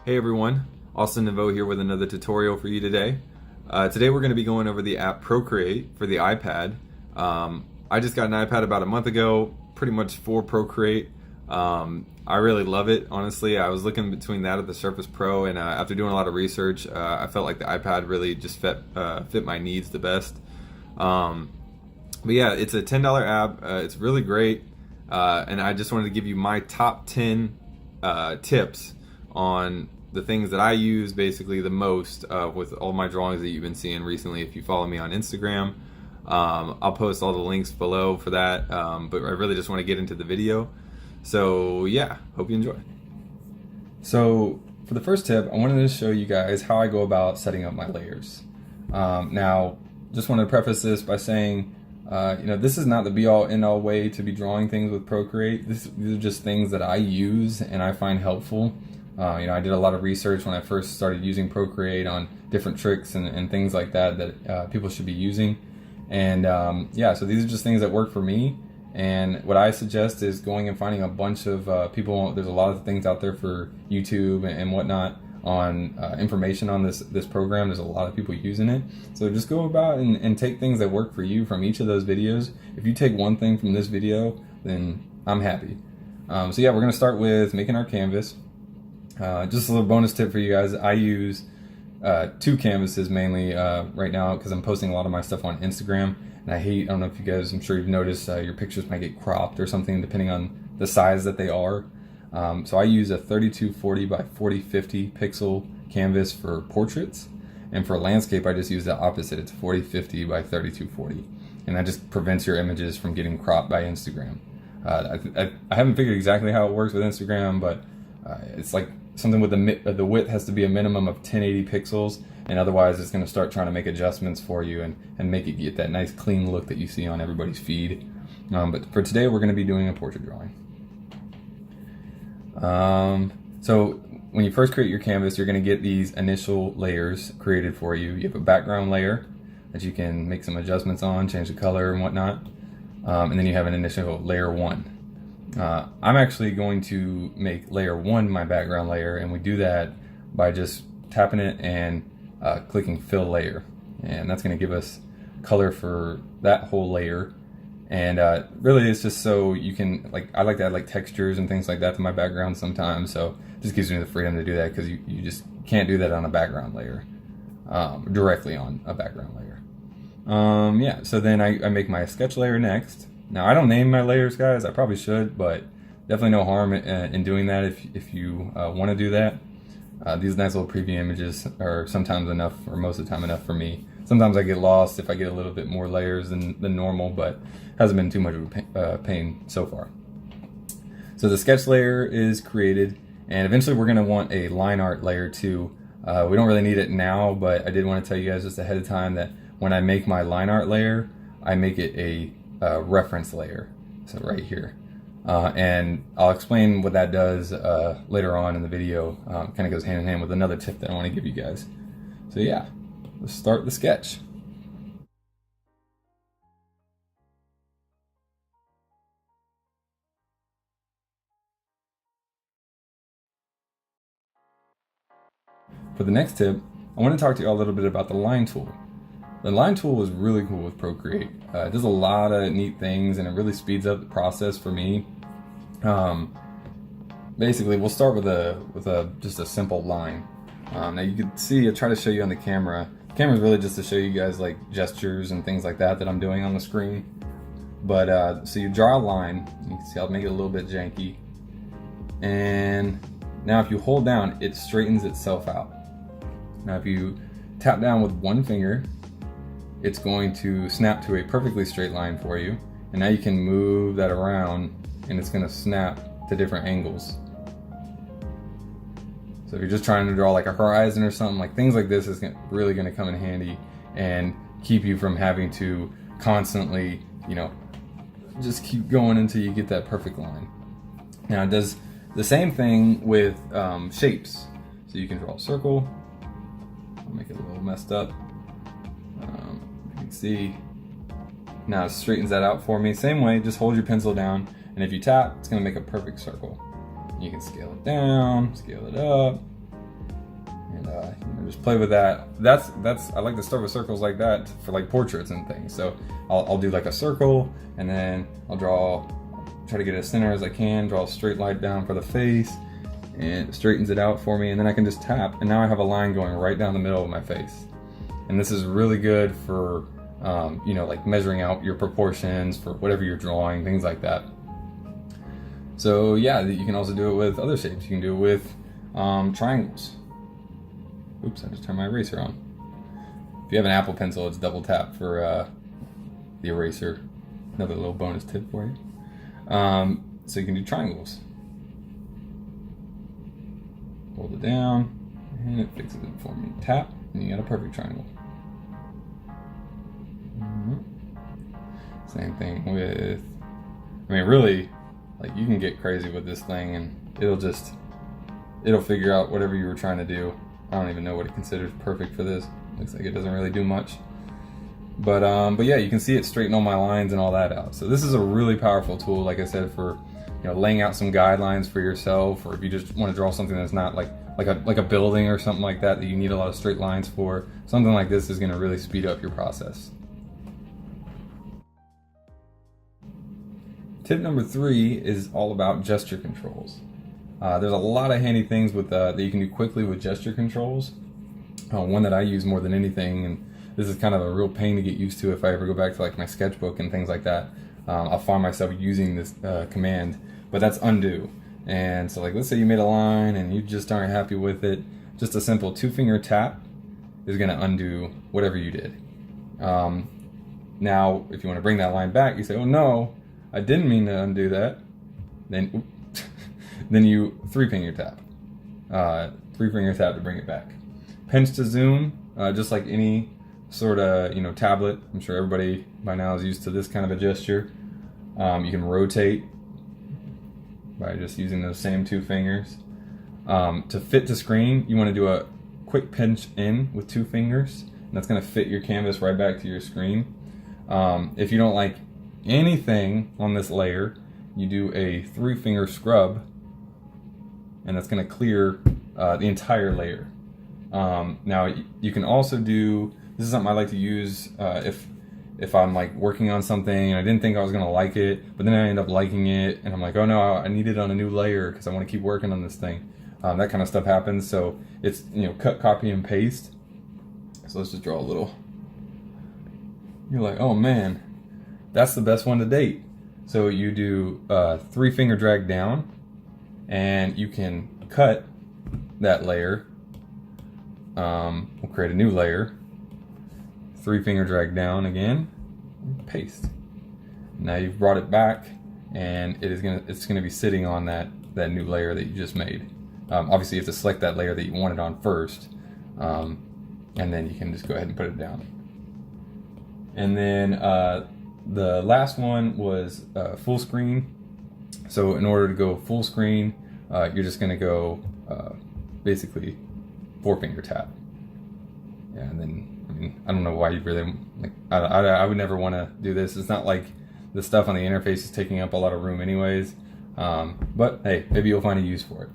Hey everyone, Austin Neveau here with another tutorial for you today. Today we're going to be going over the app ProCreate for the iPad. I just got an iPad about a month ago, pretty much for ProCreate. I really love it, honestly. I was looking between that and the Surface Pro, and after doing a lot of research, I felt like the iPad really just fit my needs the best. But yeah, it's a $10 app. It's really great, and I just wanted to give you my top 10 tips on the things that I use basically the most with all my drawings that you've been seeing recently. If you follow me on Instagram, I'll post all the links below for that, but I really just want to get into the video. So yeah, hope you enjoy. So for the first tip, I wanted to show you guys how I go about setting up my layers. Now, just want to preface this by saying, this is not the be-all end-all way to be drawing things with ProCreate. These are just things that I use and I find helpful. I did a lot of research when I first started using ProCreate on different tricks and things like that people should be using. And so these are just things that work for me. And what I suggest is going and finding a bunch of people. There's a lot of things out there for YouTube and whatnot on information on this program. There's a lot of people using it. So just go about and take things that work for you from each of those videos. If you take one thing from this video, then I'm happy. So yeah, we're going to start with making our canvas. Just a little bonus tip for you guys. I use two canvases mainly right now because I'm posting a lot of my stuff on Instagram, and I don't know if you guys, I'm sure you've noticed your pictures might get cropped or something depending on the size that they are. So I use a 3240 by 4050 pixel canvas for portraits, and for landscape I just use the opposite. It's 4050 by 3240, and that just prevents your images from getting cropped by Instagram. I haven't figured exactly how it works with Instagram, but it's like something with the width has to be a minimum of 1080 pixels, and otherwise it's going to start trying to make adjustments for you and make it get that nice clean look that you see on everybody's feed. But for today we're going to be doing a portrait drawing. So when you first create your canvas, you're going to get these initial layers created for you. You have a background layer that you can make some adjustments on, change the color and whatnot, and then you have an initial layer 1. I'm actually going to make layer 1 my background layer, and we do that by just tapping it and clicking fill layer, and that's going to give us color for that whole layer. And really it's just so you can, I like to add like textures and things like that to my background sometimes, so it just gives me the freedom to do that because you just can't do that on a background layer, directly on a background layer. So then I make my sketch layer next. Now, I don't name my layers, guys. I probably should, but definitely no harm in doing that if you want to do that. These nice little preview images are sometimes enough, or most of the time enough for me. Sometimes I get lost if I get a little bit more layers than normal, but hasn't been too much of a pain so far. So the sketch layer is created, and eventually we're going to want a line art layer too. We don't really need it now, but I did want to tell you guys just ahead of time that when I make my line art layer, I make it a reference layer, so right here, and I'll explain what that does later on in the video. Kind of goes hand in hand with another tip that I want to give you guys. So yeah, let's start the sketch. For the next tip, I want to talk to you a little bit about the line tool. The line tool is really cool with ProCreate. It does a lot of neat things, and it really speeds up the process for me. Basically, we'll start with just a simple line. Now you can see, I try to show you on the camera. The camera is really just to show you guys like gestures and things like that I'm doing on the screen. But so you draw a line. You can see I'll make it a little bit janky. And now if you hold down, it straightens itself out. Now if you tap down with one finger, it's going to snap to a perfectly straight line for you, and now you can move that around and it's going to snap to different angles. So if you're just trying to draw like a horizon or something, like things like this is really going to come in handy and keep you from having to constantly, just keep going until you get that perfect line. Now it does the same thing with shapes. So you can draw a circle. I'll make it a little messed up. You can see now it straightens that out for me. Same way, just hold your pencil down, and if you tap, it's going to make a perfect circle. You can scale it down, scale it up, just play with that. I like to start with circles like that for like portraits and things. So I'll do like a circle, and then I'll try to get it as center as I can, draw a straight line down for the face, and it straightens it out for me, and then I can just tap, and now I have a line going right down the middle of my face. And this is really good for you know, like measuring out your proportions for whatever you're drawing, things like that. So yeah, you can also do it with other shapes. You can do it with triangles. Oops, I just turned my eraser on. If you have an Apple Pencil, it's double tap for the eraser. Another little bonus tip for you. So you can do triangles. Hold it down, and it fixes it for me. Tap, and you got a perfect triangle. Same thing with, I mean, really, like, you can get crazy with this thing, and it'll figure out whatever you were trying to do. I don't even know what it considers perfect for this. Looks like it doesn't really do much. But yeah, you can see it straighten all my lines and all that out. So this is a really powerful tool, like I said, for, you know, laying out some guidelines for yourself, or if you just want to draw something that's not like a building or something like that you need a lot of straight lines for. Something like this is going to really speed up your process. Tip number 3 is all about gesture controls. There's a lot of handy things with that you can do quickly with gesture controls. One that I use more than anything, and this is kind of a real pain to get used to if I ever go back to like my sketchbook and things like that. I'll find myself using this command, but that's undo. And so, like, let's say you made a line and you just aren't happy with it. Just a simple 2-finger tap is going to undo whatever you did. Now, if you want to bring that line back, you say, "Oh no, I didn't mean to undo that." Then, then you 3-finger tap. 3-finger tap to bring it back. Pinch to zoom, just like any sort of, you know, tablet. I'm sure everybody by now is used to this kind of a gesture. You can rotate by just using those same 2 fingers. To fit to screen, you want to do a quick pinch in with 2 fingers, and that's going to fit your canvas right back to your screen. If you don't like anything on this layer, you do a 3-finger scrub, and that's going to clear the entire layer. Now you can also do, this is something I like to use if I'm like working on something and I didn't think I was gonna like it, but then I end up liking it, and I'm like, oh no, I need it on a new layer because I want to keep working on this thing. That kind of stuff happens. So it's, you know, cut, copy, and paste. So let's just draw a little. You're like, oh man, that's the best one to date. So you do 3-finger drag down, and you can cut that layer. We'll create a new layer. 3-finger drag down again, paste. Now you've brought it back, and it's gonna be sitting on that new layer that you just made. Obviously, you have to select that layer that you want it on first, and then you can just go ahead and put it down. And then the last one was full screen. So in order to go full screen, you're just gonna go basically 4-finger tap. Yeah, and then, I mean, I don't know why you really, like, I would never want to do this. It's not like the stuff on the interface is taking up a lot of room anyways. But hey, maybe you'll find a use for it.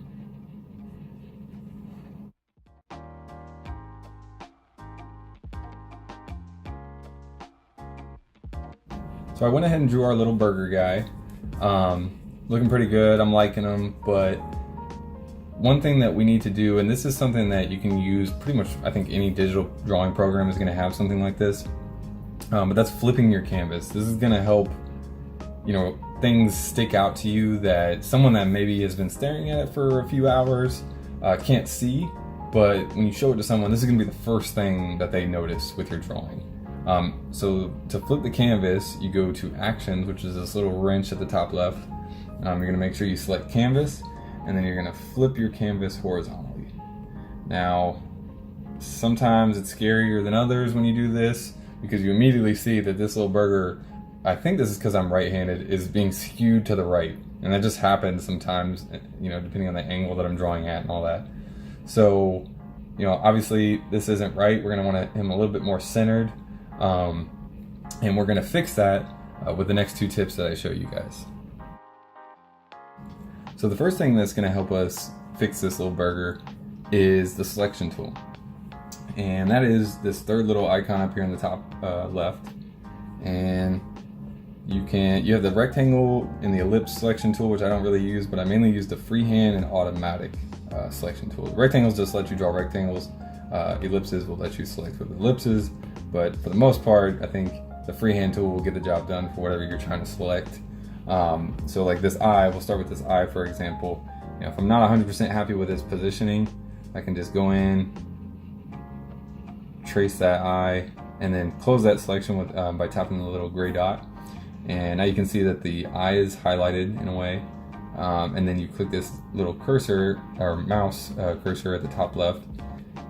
So I went ahead and drew our little burger guy. Looking pretty good, I'm liking him, but one thing that we need to do, and this is something that you can use pretty much, I think any digital drawing program is going to have something like this, but that's flipping your canvas. This is going to help, you know, things stick out to you that someone that maybe has been staring at it for a few hours can't see, but when you show it to someone, this is going to be the first thing that they notice with your drawing. So to flip the canvas, you go to Actions, which is this little wrench at the top left. You're going to make sure you select Canvas, and then you're going to flip your canvas horizontally. Now, sometimes it's scarier than others when you do this, because you immediately see that this little burger, I think this is because I'm right-handed, is being skewed to the right. And that just happens sometimes, you know, depending on the angle that I'm drawing at and all that. So, you know, obviously this isn't right. We're going to want him a little bit more centered. And we're going to fix that with the next 2 tips that I show you guys. So the first thing that's going to help us fix this little burger is the selection tool. and that is this third little icon up here in the top left. And you have the rectangle and the ellipse selection tool, which I don't really use, but I mainly use the freehand and automatic selection tool. Rectangles just let you draw rectangles. Ellipses will let you select with ellipses, but for the most part, I think the freehand tool will get the job done for whatever you're trying to select. So like this eye, we'll start with this eye for example. You know, if I'm not 100% happy with its positioning, I can just go in, trace that eye, and then close that selection with by tapping the little gray dot. And now you can see that the eye is highlighted in a way. And then you click this little cursor or mouse cursor at the top left,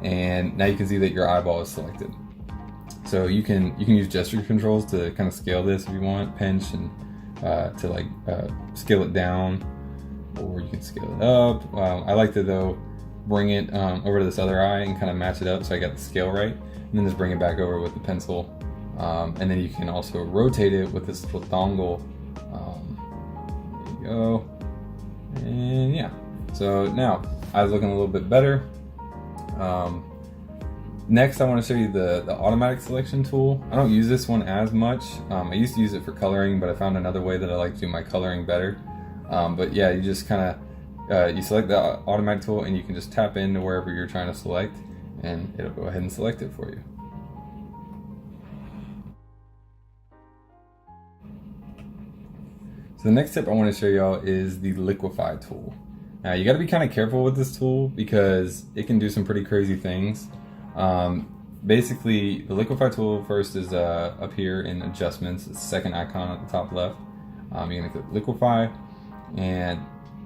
and now you can see that your eyeball is selected. So you can use gesture controls to kind of scale this if you want, pinch and to like scale it down, or you can scale it up. I like to though bring it over to this other eye and kind of match it up so I got the scale right, and then just bring it back over with the pencil. And then you can also rotate it with this little dongle. There you go. And yeah, so now eyes looking a little bit better. Next I want to show you the automatic selection tool. I don't use this one as much. I used to use it for coloring, but I found another way that I like to do my coloring better. But yeah, you just kind of you select the automatic tool and you can just tap into wherever you're trying to select, and it'll go ahead and select it for you. So the next tip I want to show y'all is the LIQUIFY tool. Now you got to be kind of careful with this tool because it can do some pretty crazy things. Basically, the LIQUIFY tool first is up here in adjustments. It's the second icon at the top left. You're going to click LIQUIFY, and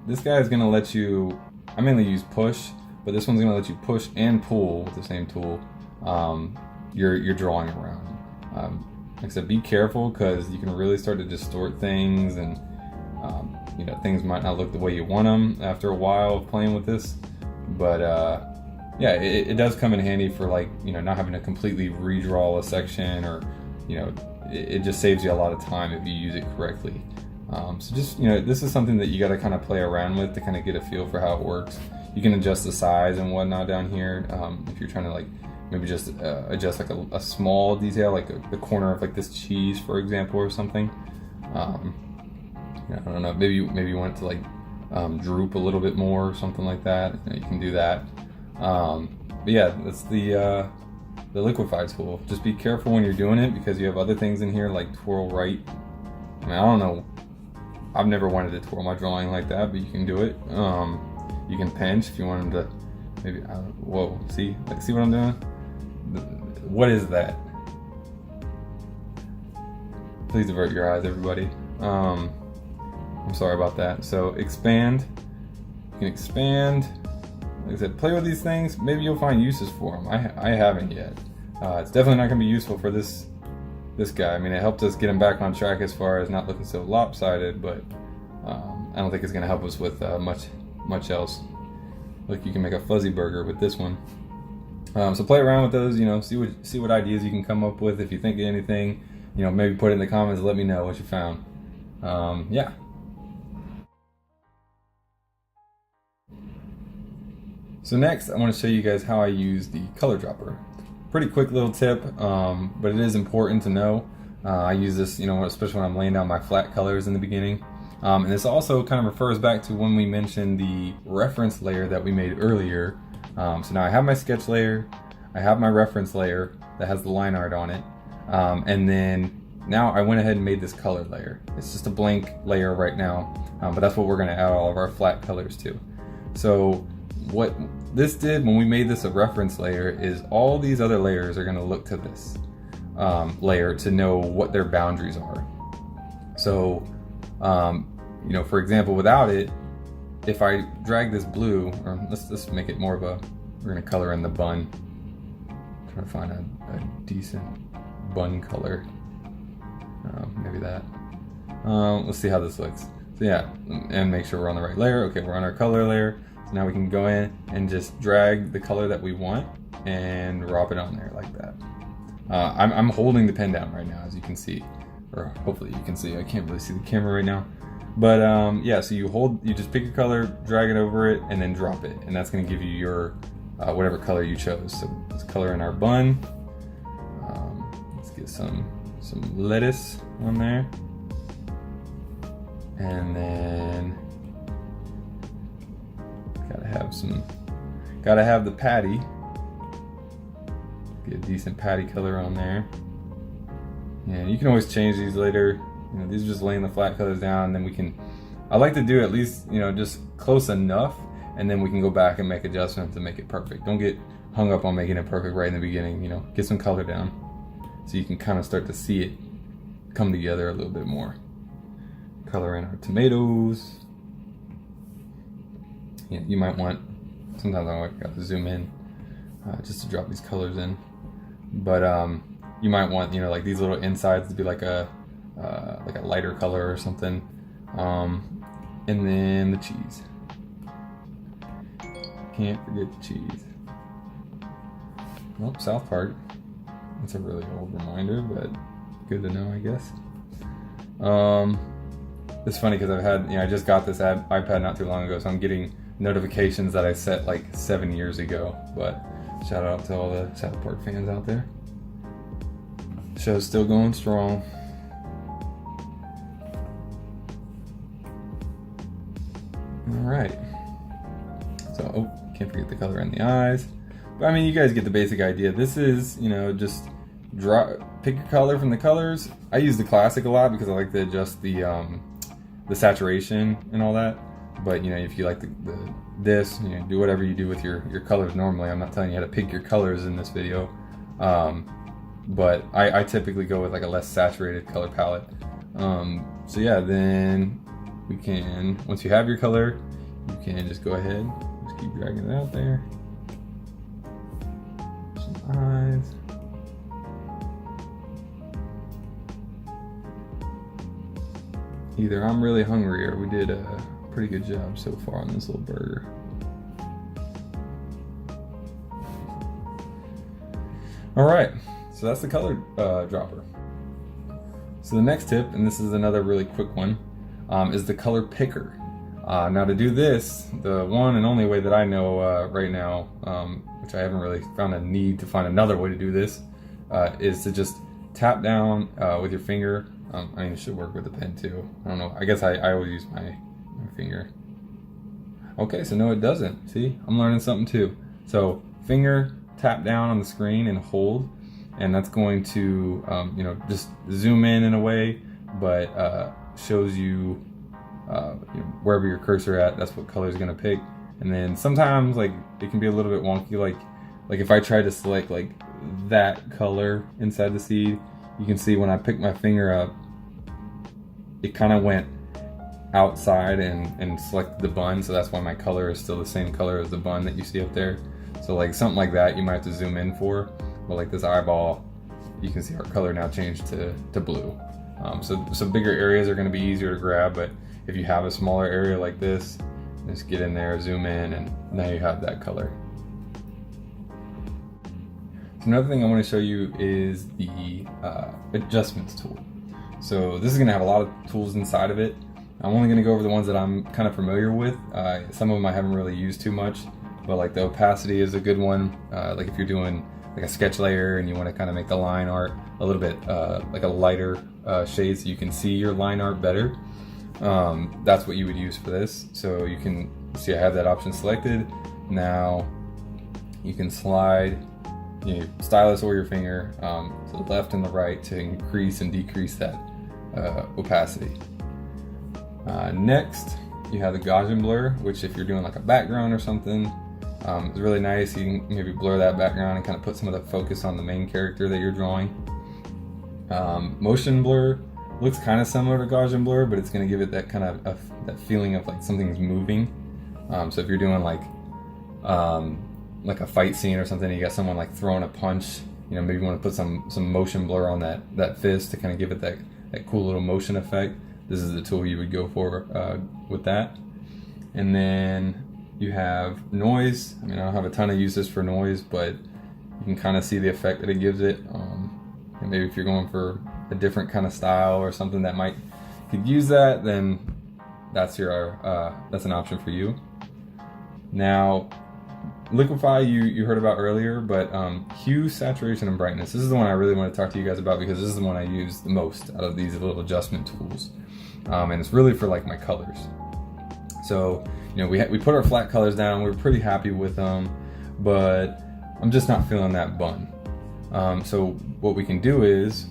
this guy is going to let you, I mainly use push, but this one's going to let you push and pull with the same tool you're drawing around. Like I said, be careful because you can really start to distort things, and you know, things might not look the way you want them after a while of playing with this. But yeah, it does come in handy for, like, you know, not having to completely redraw a section, or you know, it just saves you a lot of time if you use it correctly. So just, you know, this is something that you got to kind of play around with to kind of get a feel for how it works. You can adjust the size and whatnot down here if you're trying to like maybe just adjust like a small detail, like the corner of like this cheese, for example, or something. I don't know, maybe you want it to like droop a little bit more or something like that. You can do that. But yeah, that's the LIQUIFY tool. Just be careful when you're doing it because you have other things in here like twirl right. I mean, I don't know. I've never wanted to twirl my drawing like that, but you can do it. You can pinch if you want them to. Maybe. Whoa! See what I'm doing? What is that? Please avert your eyes, everybody. I'm sorry about that. So expand. You can expand. Like I said, play with these things. Maybe you'll find uses for them. I haven't yet. It's definitely not going to be useful for this guy. I mean, it helped us get him back on track as far as not looking so lopsided, but I don't think it's going to help us with much else. Look, you can make a fuzzy burger with this one. So play around with those. You know, see what ideas you can come up with. If you think of anything, you know, maybe put it in the comments. Let me know what you found. Yeah. So next, I want to show you guys how I use the color dropper. Pretty quick little tip, but it is important to know. I use this, you know, especially when I'm laying down my flat colors in the beginning. And this also kind of refers back to when we mentioned the reference layer that we made earlier. So now I have my sketch layer, I have my reference layer that has the line art on it, and then now I went ahead and made this color layer. It's just a blank layer right now, but that's what we're going to add all of our flat colors to. So what this did when we made this a reference layer is all these other layers are going to look to this layer to know what their boundaries are. So you know, for example, without it, if I drag this blue, or let's make it more of a, we're going to color in the bun. Trying to find a decent bun color. Maybe that. Let's see how this looks. So yeah, and make sure we're on the right layer. Okay, we're on our color layer. So now we can go in and just drag the color that we want and drop it on there like that. I'm holding the pen down right now, as you can see, or hopefully you can see. I can't really see the camera right now. But yeah, so you just pick your color, drag it over it, and then drop it, and that's going to give you your whatever color you chose. So let's color in our bun. Let's get some lettuce on there. And then gotta have the patty. Get a decent patty color on there. And you can always change these later. You know, these are just laying the flat colors down, and then we can, I like to do at least, you know, just close enough, and then we can go back and make adjustments to make it perfect. Don't get hung up on making it perfect right in the beginning, you know, get some color down so you can kind of start to see it come together a little bit more. Color in our tomatoes. Yeah, you might want, sometimes I got to zoom in just to drop these colors in, but you might want, you know, like these little insides to be like a lighter color or something, and then the cheese. Can't forget the cheese. Well, South Park. That's a really old reminder, but good to know, I guess. It's funny because I've had, you know, I just got this iPad not too long ago, so I'm getting notifications that I set like 7 years ago. But shout out to all the South Park fans out there. Show's still going strong. All right. So, oh, can't forget the color in the eyes. But I mean, you guys get the basic idea. This is, you know, just pick your color from the colors. I use the classic a lot because I like to adjust the saturation and all that. But you know, if you like this, you know, do whatever you do with your colors normally. I'm not telling you how to pick your colors in this video. But I typically go with like a less saturated color palette. So yeah, then we can, once you have your color, you can just go ahead, just keep dragging it out there. Some eyes. Either I'm really hungry or we did a pretty good job so far on this little burger. All right, so that's the color dropper. So the next tip, and this is another really quick one, is the color picker. Now to do this, the one and only way that I know right now, which I haven't really found a need to find another way to do this, is to just tap down with your finger. I mean, it should work with a pen too. I don't know. I guess I always use my finger. Okay, so no, it doesn't. See, I'm learning something too. So finger, tap down on the screen and hold, and that's going to, you know, just zoom in a way, but shows you, you know, wherever your cursor at. That's what color is going to pick. And then sometimes, like, it can be a little bit wonky. Like if I try to select like that color inside the seed, you can see when I pick my finger up, it kind of went outside and selected the bun, so that's why my color is still the same color as the bun that you see up there. So like something like that you might have to zoom in for, but like this eyeball, you can see our color now changed to blue. So bigger areas are going to be easier to grab, but if you have a smaller area like this, just get in there, zoom in, and now you have that color. So another thing I want to show you is the adjustments tool. So this is going to have a lot of tools inside of it. I'm only going to go over the ones that I'm kind of familiar with. Some of them I haven't really used too much, but like the opacity is a good one. Like if you're doing like a sketch layer and you want to kind of make the line art a little bit like a lighter shade so you can see your line art better, that's what you would use for this. So you can see I have that option selected. Now you can slide your stylus or your finger to the left and the right to increase and decrease that opacity. Next, you have the Gaussian blur, which if you're doing like a background or something, is really nice. You can maybe blur that background and kind of put some of the focus on the main character that you're drawing. Motion blur looks kind of similar to Gaussian blur, but it's going to give it that kind of that feeling of like something's moving. So if you're doing like a fight scene or something, you got someone like throwing a punch, you know, maybe you want to put some motion blur on that fist to kind of give it that cool little motion effect. This is the tool you would go for with that. And then you have noise. I mean, I don't have a ton of uses for noise, but you can kind of see the effect that it gives it. And maybe if you're going for a different kind of style or something that could use that, then that's an option for you. Now, LIQUIFY you heard about earlier, but hue, saturation, and brightness. This is the one I really want to talk to you guys about because this is the one I use the most out of these little adjustment tools. And it's really for like my colors. So, you know, we put our flat colors down, we were pretty happy with them, but I'm just not feeling that bun. So what we can do is,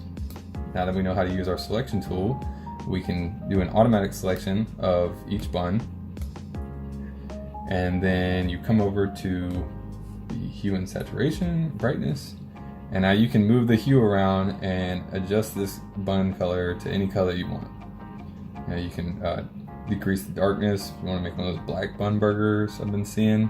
now that we know how to use our selection tool, we can do an automatic selection of each bun. And then you come over to the hue and saturation, brightness, and now you can move the hue around and adjust this bun color to any color you want. Now you can decrease the darkness if you want to make one of those black bun burgers I've been seeing.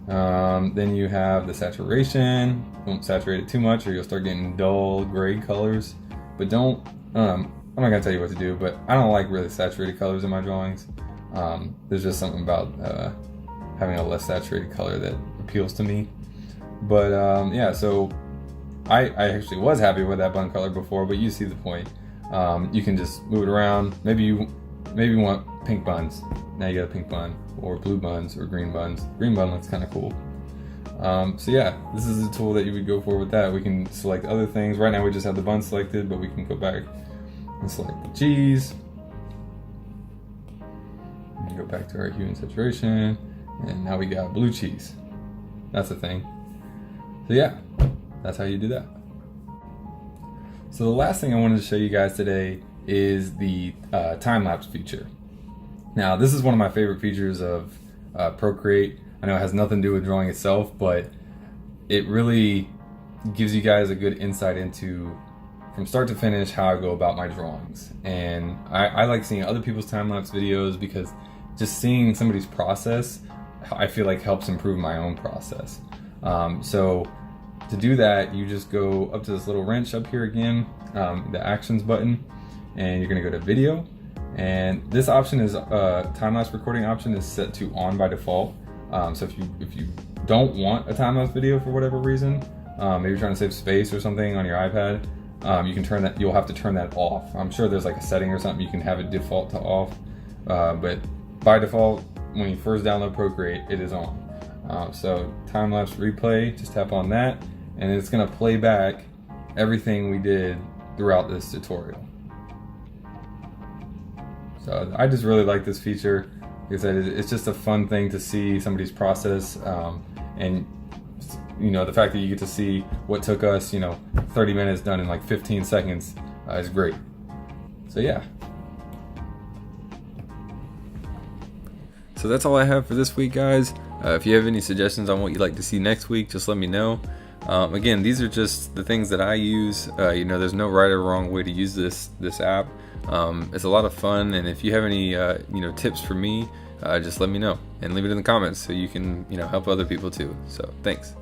Then you have the saturation. Don't saturate it too much or you'll start getting dull gray colors. But don't, I'm not gonna tell you what to do, but I don't like really saturated colors in my drawings. There's just something about having a less saturated color that appeals to me. But yeah, so I actually was happy with that bun color before, but you see the point. You can just move it around. Maybe you want pink buns. Now you got a pink bun, or blue buns, or green buns. Green bun looks kind of cool. So yeah, this is a tool that you would go for with that. We can select other things. Right now we just have the bun selected, but we can go back and select the cheese. And go back to our hue and saturation, and now we got blue cheese. That's a thing. So yeah, that's how you do that. So the last thing I wanted to show you guys today is the time-lapse feature. Now this is one of my favorite features of ProCreate. I know it has nothing to do with drawing itself, but it really gives you guys a good insight into, from start to finish, how I go about my drawings. And I like seeing other people's time-lapse videos because just seeing somebody's process, I feel like helps improve my own process. So to do that, you just go up to this little wrench up here again, the actions button, and you're gonna go to video. And this option is time-lapse recording option is set to on by default. So if you don't want a time-lapse video for whatever reason, maybe you're trying to save space or something on your iPad, you can turn that. You'll have to turn that off. I'm sure there's like a setting or something you can have it default to off, but by default, when you first download ProCreate, it is on. So time-lapse replay, just tap on that, and it's gonna play back everything we did throughout this tutorial. So I just really like this feature. Like I said, it's just a fun thing to see somebody's process, and you know, the fact that you get to see what took us, 30 minutes done in like 15 seconds is great. So yeah. So that's all I have for this week, guys. If you have any suggestions on what you'd like to see next week, just let me know. Again, these are just the things that I use. There's no right or wrong way to use this app. It's a lot of fun, and if you have any tips for me, just let me know and leave it in the comments so you can help other people too. So thanks.